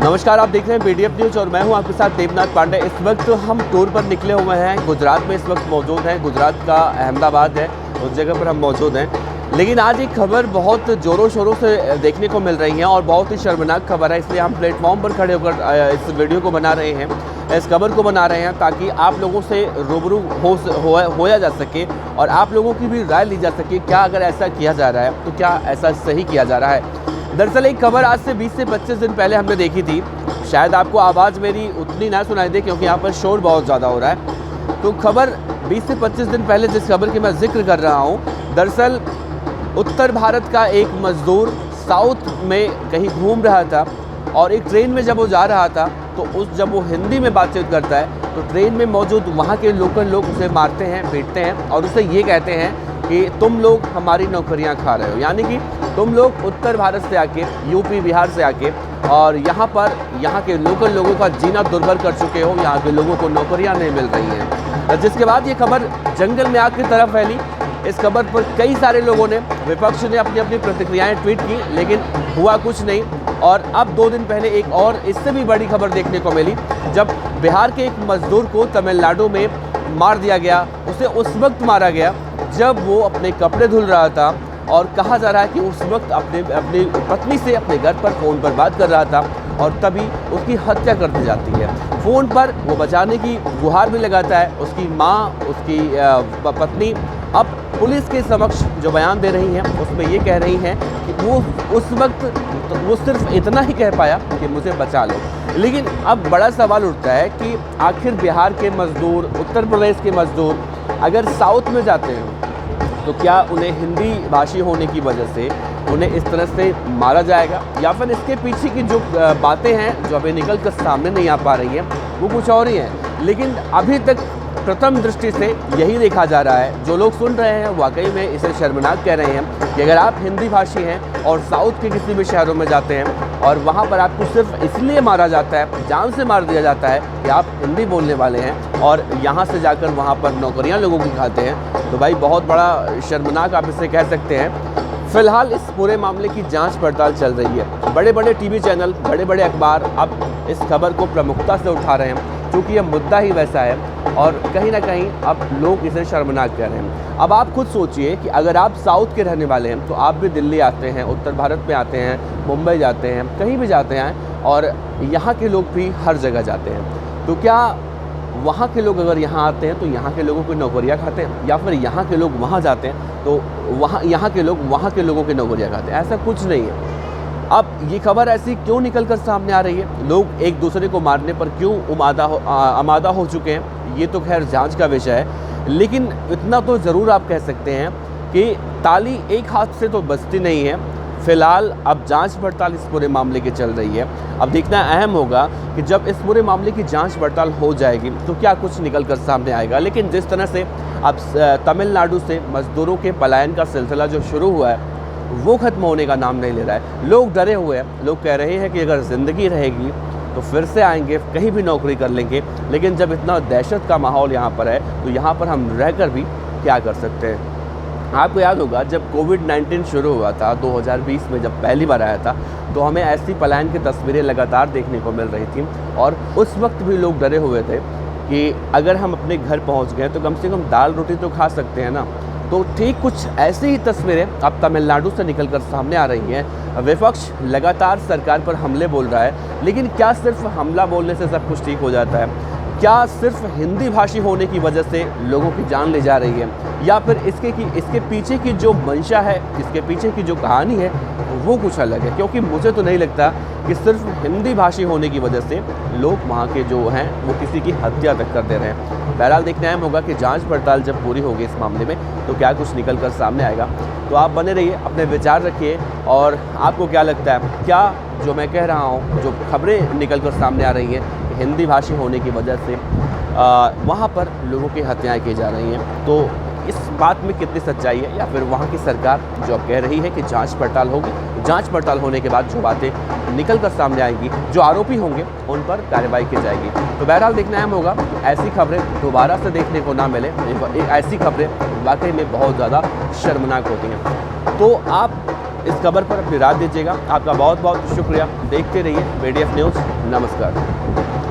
नमस्कार, आप देख रहे हैं बीडीएफ न्यूज और मैं हूं आपके साथ देवनाथ पांडे। इस वक्त हम टूर पर निकले हुए हैं, गुजरात में इस वक्त मौजूद हैं। गुजरात का अहमदाबाद है, उस जगह पर हम मौजूद हैं। लेकिन आज एक खबर बहुत ज़ोरों शोरों से देखने को मिल रही है और बहुत ही शर्मनाक खबर है, इसलिए हम प्लेटफॉर्म पर खड़े होकर इस वीडियो को बना रहे हैं, इस खबर को बना रहे हैं ताकि आप लोगों से रूबरू होया जा सके और आप लोगों की भी राय ली जा सके। क्या अगर ऐसा किया जा रहा है तो क्या ऐसा सही किया जा रहा है? दरअसल एक खबर आज से 20 से 25 दिन पहले हमने देखी थी। शायद आपको आवाज़ मेरी उतनी ना सुनाई दे क्योंकि यहाँ पर शोर बहुत ज़्यादा हो रहा है। तो खबर 20 से 25 दिन पहले जिस खबर की मैं जिक्र कर रहा हूँ, दरअसल उत्तर भारत का एक मज़दूर साउथ में कहीं घूम रहा था और एक ट्रेन में जब वो जा रहा था तो जब वो हिंदी में बातचीत करता है तो ट्रेन में मौजूद वहाँ के लोकल लोग उसे मारते हैं, पीटते हैं और उसे ये कहते हैं कि तुम लोग हमारी नौकरियां खा रहे हो। यानी कि तुम लोग उत्तर भारत से आके, यूपी बिहार से आके और यहाँ के लोकल लोगों का जीना दुर्भर कर चुके हो, यहाँ के लोगों को नौकरियां नहीं मिल रही हैं। जिसके बाद ये खबर जंगल में आग की तरफ फैली। इस खबर पर कई सारे लोगों ने, विपक्ष ने अपनी अपनी प्रतिक्रियाएं ट्वीट की, लेकिन हुआ कुछ नहीं। और अब 2 दिन पहले एक और इससे भी बड़ी खबर देखने को मिली, जब बिहार के एक मजदूर को तमिलनाडु में मार दिया गया। उसे उस वक्त मारा गया जब वो अपने कपड़े धुल रहा था और कहा जा रहा है कि उस वक्त अपनी पत्नी से अपने घर पर फ़ोन पर बात कर रहा था और तभी उसकी हत्या कर दी जाती है। फ़ोन पर वो बचाने की गुहार भी लगाता है। उसकी माँ, उसकी पत्नी अब पुलिस के समक्ष जो बयान दे रही हैं उसमें ये कह रही हैं कि वो उस वक्त वो सिर्फ इतना ही कह पाया कि मुझे बचा लो। लेकिन अब बड़ा सवाल उठता है कि आखिर बिहार के मज़दूर, उत्तर प्रदेश के मज़दूर अगर साउथ में जाते हैं तो क्या उन्हें हिंदी भाषी होने की वजह से उन्हें इस तरह से मारा जाएगा, या फिर इसके पीछे की जो बातें हैं जो अभी निकल कर सामने नहीं आ पा रही हैं वो कुछ और ही हैं। लेकिन अभी तक प्रथम दृष्टि से यही देखा जा रहा है। जो लोग सुन रहे हैं वाकई में इसे शर्मनाक कह रहे हैं कि अगर आप हिंदी भाषी हैं और साउथ के किसी भी शहरों में जाते हैं और वहाँ पर आपको सिर्फ इसलिए मारा जाता है, जान से मार दिया जाता है कि आप हिंदी बोलने वाले हैं और यहाँ से जाकर वहाँ पर नौकरियाँ लोगों की खाते हैं, तो भाई बहुत बड़ा शर्मनाक आप इसे कह सकते हैं। फिलहाल इस पूरे मामले की जांच पड़ताल चल रही है। बड़े बड़े टीवी चैनल, बड़े बड़े अखबार अब इस खबर को प्रमुखता से उठा रहे हैं क्योंकि यह मुद्दा ही वैसा है और कहीं ना कहीं अब लोग इसे शर्मनाक कर रहे हैं। अब आप खुद सोचिए कि अगर आप साउथ के रहने वाले हैं तो आप भी दिल्ली आते हैं, उत्तर भारत में आते हैं, मुंबई जाते हैं, कहीं भी जाते हैं और यहाँ के लोग भी हर जगह जाते हैं, तो क्या वहाँ के लोग अगर यहाँ आते हैं तो यहाँ के लोगों की नौकरियाँ खाते हैं, या फिर यहाँ के लोग वहाँ जाते हैं तो यहाँ के लोग वहाँ के लोगों की नौकरियाँ खाते हैं? ऐसा कुछ नहीं है। अब ये खबर ऐसी क्यों निकल कर सामने आ रही है? लोग एक दूसरे को मारने पर क्यों आमादा हो चुके हैं? ये तो खैर जांच का विषय है, लेकिन इतना तो ज़रूर आप कह सकते हैं कि ताली एक हाथ से तो बजती नहीं है। फ़िलहाल अब जांच पड़ताल इस पूरे मामले की चल रही है। अब देखना अहम होगा कि जब इस पूरे मामले की जांच पड़ताल हो जाएगी तो क्या कुछ निकल कर सामने आएगा। लेकिन जिस तरह से अब तमिलनाडु से मज़दूरों के पलायन का सिलसिला जो शुरू हुआ है वो ख़त्म होने का नाम नहीं ले रहा है। लोग डरे हुए हैं, लोग कह रहे हैं कि अगर ज़िंदगी रहेगी तो फिर से आएंगे, कहीं भी नौकरी कर लेंगे। लेकिन जब इतना दहशत का माहौल यहाँ पर है तो यहाँ पर हम रहकर भी क्या कर सकते हैं? आपको याद होगा जब कोविड-19 शुरू हुआ था 2020 में, जब पहली बार आया था, तो हमें ऐसी पलायन की तस्वीरें लगातार देखने को मिल रही थी और उस वक्त भी लोग डरे हुए थे कि अगर हम अपने घर पहुँच गए तो कम से कम दाल रोटी तो खा सकते हैं ना। तो ठीक कुछ ऐसी ही तस्वीरें अब तमिलनाडु से निकलकर सामने आ रही हैं। विपक्ष लगातार सरकार पर हमले बोल रहा है, लेकिन क्या सिर्फ हमला बोलने से सब कुछ ठीक हो जाता है? क्या सिर्फ हिंदी भाषी होने की वजह से लोगों की जान ले जा रही है, या फिर इसके पीछे की जो मंशा है, इसके पीछे की जो कहानी है वो कुछ अलग है? क्योंकि मुझे तो नहीं लगता कि सिर्फ हिंदी भाषी होने की वजह से लोग वहाँ के जो हैं वो किसी की हत्या तक कर दे रहे हैं। बहरहाल देखना अहम होगा कि जांच पड़ताल जब पूरी होगी इस मामले में तो क्या कुछ निकल कर सामने आएगा। तो आप बने रहिए, अपने विचार रखिए और आपको क्या लगता है, क्या जो मैं कह रहा हूँ, जो खबरें निकल कर सामने आ रही हैं कि हिंदी भाषी होने की वजह से वहाँ पर लोगों की हत्याएँ की जा रही हैं, तो इस बात में कितनी सच्चाई है? या फिर वहाँ की सरकार जो अब कह रही है कि जांच पड़ताल होगी, जांच पड़ताल होने के बाद जो बातें निकल कर सामने आएंगी, जो आरोपी होंगे उन पर कार्रवाई की जाएगी। तो बहरहाल देखना अहम होगा, ऐसी खबरें दोबारा से देखने को ना मिले। ऐसी खबरें वाकई में बहुत ज़्यादा शर्मनाक होती हैं। तो आप इस खबर पर अपनी राय दीजिएगा। आपका बहुत बहुत शुक्रिया। देखते रहिए VDF न्यूज़। नमस्कार।